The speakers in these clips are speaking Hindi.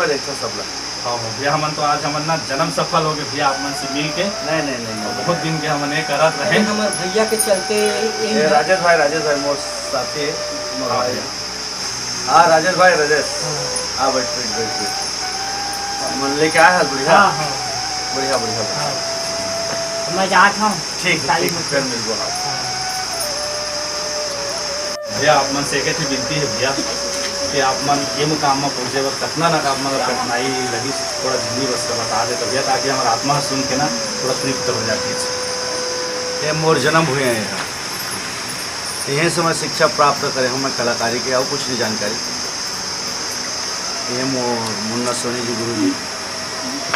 में देखो सब लोग। हाँ भैया हमन तो आज हमन ना जन्म सफल हो गए भैया आप मन से मिल के। नहीं बहुत दिन के हमन ये करत रहे। हमारे भैया के चलते ये राजेश भाई मोर साथी है। हाँ राजेश भाई हाँ बैठ मन लेके आया है बढ़िया। बढ़िया मैं जाता हूँ। ठीक फिर मिल गो। भैया आप मन से एक ही विनती है भैया कि आप मन ये मुकाम में पहुँचे वक्त कितना ना आप मतलब कठिनाई लगी थोड़ा जिंदगी बस का बता दे तो भैया ताकि हमारा आत्मा सुन के ना थोड़ा तृप्त हो जाती है। ये मोर जन्म हुए हैं यहाँ, यहीं से मैं शिक्षा प्राप्त करे हूँ। मैं कलाकारी के और कुछ नहीं जानकारी। ये मोर मुन्ना सोनी जी गुरु जी,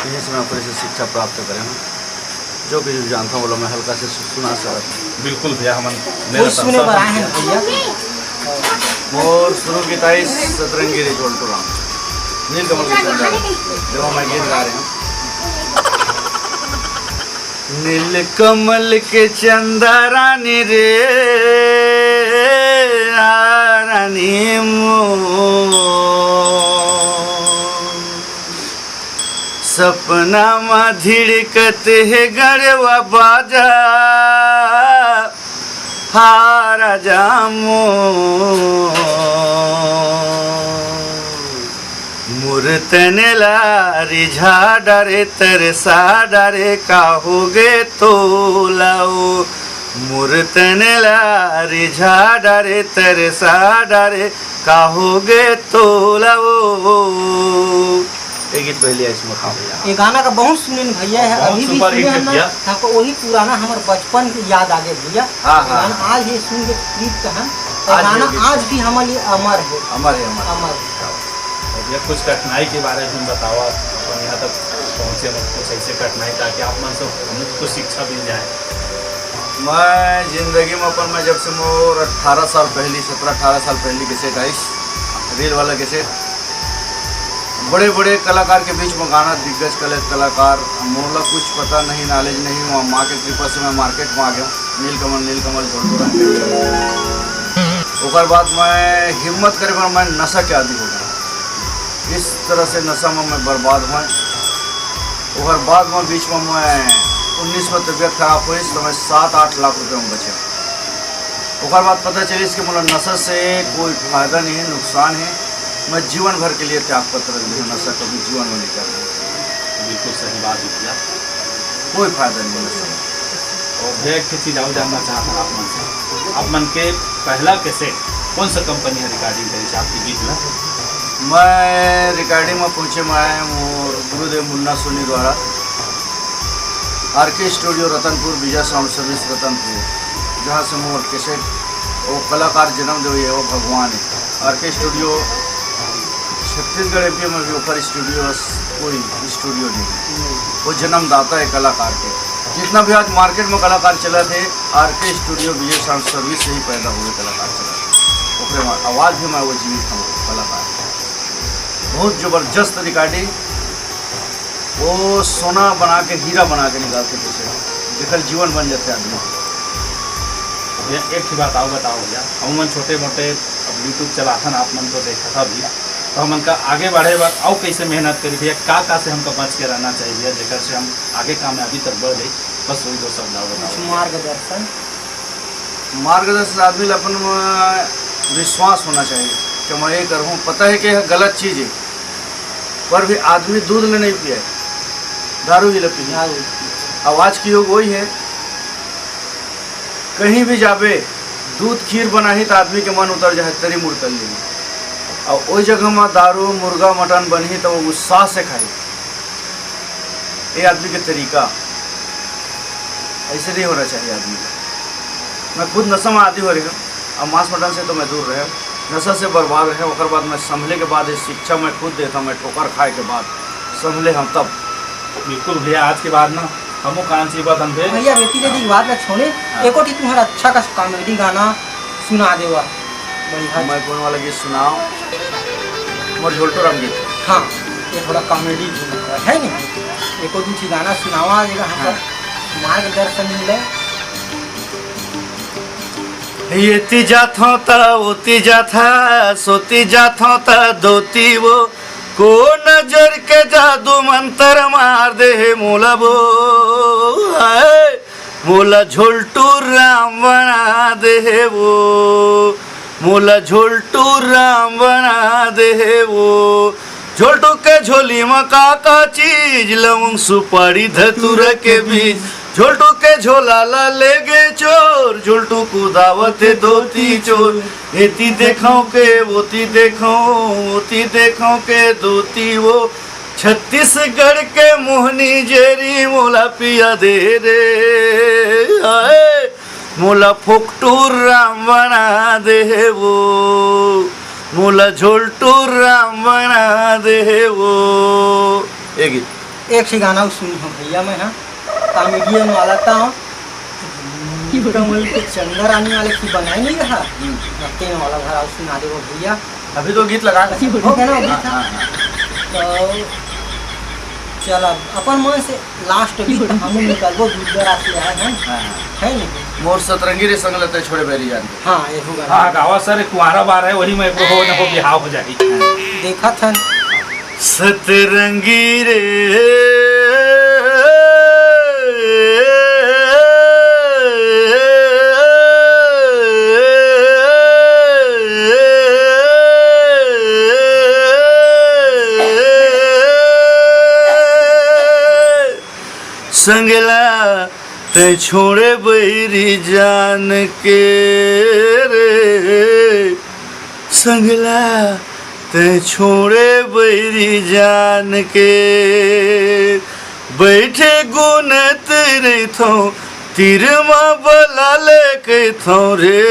यहीं से मैं अपने से शिक्षा प्राप्त करे हूँ। जो कि जानता हूँ बोलो मैं हल्का से सुना सकता। बिल्कुल भैया हमन सुने पर आए हैं भैया। मोर शुरू की ताईस सतरंगी रे जोड़ तो राम नील कमल के चंदा देखो मैं गीत गा रहे हूँ। नील कमल के चंदा रानी रे रानी सपना में धिड़कते है गड़वा बाजा हारा जामो मुरतन लारी झाडरे तरसा डरे काहोगे तो लाओ मुरतन लारी झाडरे तरसा डरे काहोगे तो लाओ। ये गीत पहले इसमें ये गाना का बहुत सुने भैया है। अभी भी सुने हम हमको वही पुराना हमारे बचपन की याद आ गए भैया। गाना आज ये सुन के तृप्त है। गाना आज भी हमारे लिए अमर है। अमर भैया कुछ कठिनाई के बारे में बताओ आप यहाँ तक पहुँचे कुछ ऐसे कठिनाई ताकि आप मन से हमें कुछ शिक्षा मिल जाए। मैं जिंदगी में अपन में जब से मोर 18 साल पहली 17-18 साल पहली कैसेट आई रील वाला कैसेट बड़े बड़े कलाकार के बीच में गाना दिग्गज कलाकार मोला कुछ पता नहीं नॉलेज नहीं हुआ। माँ के कृपा से मैं मार्केट में आ गया हूँ। नीलकमल उसके बाद मैं हिम्मत करे पर मैं नशा के आदि हो गया। इस तरह से नशा में मैं बर्बाद हुआ। उसके बाद में बीच में मैं 19 में तबीयत खराब हुई तो मैं 7-8 लाख रुपये में बचे। उसके बाद पता चली इसके मतलब नशा से कोई फायदा नहीं है, नुकसान है। मैं जीवन भर के लिए त्याग पत्र नशा कभी जीवन में नहीं कर रहा। बिल्कुल सही बात है भैया, कोई फायदा नहीं नशा। और भैया एक चीज़ और जानना चाहता हूँ आप मन से, आप मन के पहला कैसेट कौन सा कंपनी है रिकॉर्डिंग करी आपकी गीत में? मैं रिकॉर्डिंग में पहुँचे मैं गुरुदेव मुन्ना सोनी द्वारा RK स्टूडियो रतनपुर विजय साउंड सर्विस रतनपुर, जहाँ से मोर कैसेट वो कलाकार जन्म जो है वो भगवान है। RK स्टूडियो छत्तीसगढ़ MP में भी ऊपर स्टूडियो कोई स्टूडियो नहीं, वो जन्मदाता है कलाकार के। जितना भी आज मार्केट में कलाकार चला थे RK स्टूडियो विजय साउंड सर्विस से ही पैदा हुए कलाकार चला। ओपरे आवाज़ भी मैं वो जीवित हूँ कलाकार। बहुत ज़बरदस्त रिकॉर्डिंग, वो सोना बना के हीरा बना के निकालते थे, जेकर जीवन बन जाते आदमी। भैया एक ही बात आओ बताओ भैया, हम मन छोटे मोटे अब यूट्यूब चलाथन आप मन तो देखा था भैया, तो हम का आगे बढ़े वक्त आओ कैसे मेहनत करी भैया, का से हमको बच के रहना चाहिए भैया, जेकर से हम आगे कामयाबी तक बढ़ जाए। बस वही दो शब्द बताओ। मार्गदर्शन आदमी अपन विश्वास होना चाहिए कि मैं ये करूँ। पता है कि यह गलत चीज़ है, पर भी आदमी दूध में नहीं पिए, दारू ही लपी। आवाज़ की योग वही है, कहीं भी जाबे दूध खीर बना ही तो आदमी के मन उतर जाए तरी मुड़ कर ली, और वही जगह में दारू मुर्गा मटन बनी तो वो उत्साह से खाई। ये आदमी के तरीका ऐसे नहीं होना चाहिए आदमी का। मैं खुद नशा में आदि हो रही हूँ, और मांस मटन से तो मैं दूर रहे, नशा से बर्बाद रहे। और बाद मैं संभले के बाद ये शिक्षा मैं खुद देता हूँ, मैं ठोकर खाए के बाद संभले हम तब। बिल्कुल भैया, आज के बाद ना हमो कान सी बात अंधे भैया बेटी बेटी की बात ना छोड़े, एको टी तुम्हारा अच्छा का कॉमेडी गाना सुना देवा। मैं कौन वाला गीत सुनाओ? मोर झोलटो राम गीत। हाँ, ये थोड़ा कॉमेडी है नहीं, एको दूसरी गाना सुनावा देगा हमको मार्गदर्शन मिले। येती जात होता ओती जाता सोती जात होता दोती वो को नजर जादू मंत्र मार दे मोला बो मोला झोलटू राम बना दे वो मोला झोलटू राम बना दे वो झोलटू के झोली में का चीज लवंग सुपारी धतूर के बीज झोलटू के झोला ला ले गे चोर झोलटू को दावत दोती चोर एती देखो के वोती देखो के दोती वो छत्तीसगढ़ के मोहनी जेरी मोला पिया दे रे आए मोला फोकटू राम बना दे वो मोला झोलटू राम बना दे वो। एक गीत एक से गाना सुनी हूँ भैया मैं, हाँ कॉमेडियन वाला था कमल के चंदर आने वाले की बनाई नहीं रहा रखते वाला भरा सुना दे वो भैया। अभी तो गीत लगा हो गया ना गीत था तो चल अपन मन से लास्ट गीत हम निकलबो गुजरात से आए हैं है नहीं मोर सतरंगी रे संग लते छोड़े बेरी जान हाँ ये होगा हाँ गावा सर कुआरा बार है वही में हो न हो बिहाव हो जाए देखा था सतरंगी रे संगला ते छोड़े बैरी जान के रे संगला ते छोड़े बैरी जान के बैठे गुनत रे थो तीर माँ बला ले थो रे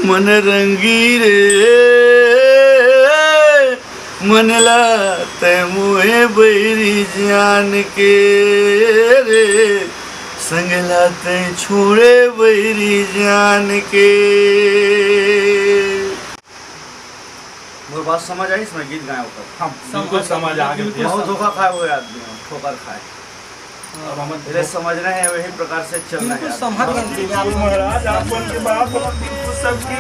मन रंगी रे मनला ते मुहे बैरी जान के रे संगला ते छोड़े बैरी जान के। बात समझ आई इसमें गीत गाया ऊपर हम बिल्कुल समझ आ गए बहुत धोखा खाए हुए आदमी ठोकर खाए अब हम धीरे समझना है वही प्रकार से चलना है संभल महाराज आप बोल के बात सब की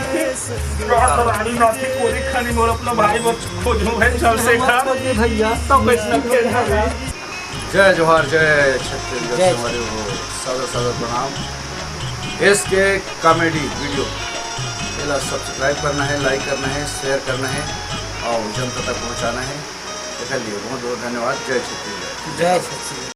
रानी नाती कोरी खानी मोर अपना भाई वो खोजू है चल से खा भैया तब कैसे के जय जोहार जय छत्तीसगढ़ से हमारे वो सादर प्रणाम। इसके कॉमेडी वीडियो पहला सब्सक्राइब करना है, लाइक करना है, शेयर करना है और जनता तक पहुंचाना है। इसके लिए बहुत बहुत धन्यवाद। जय छत्तीसगढ़। जय छत्तीसगढ़।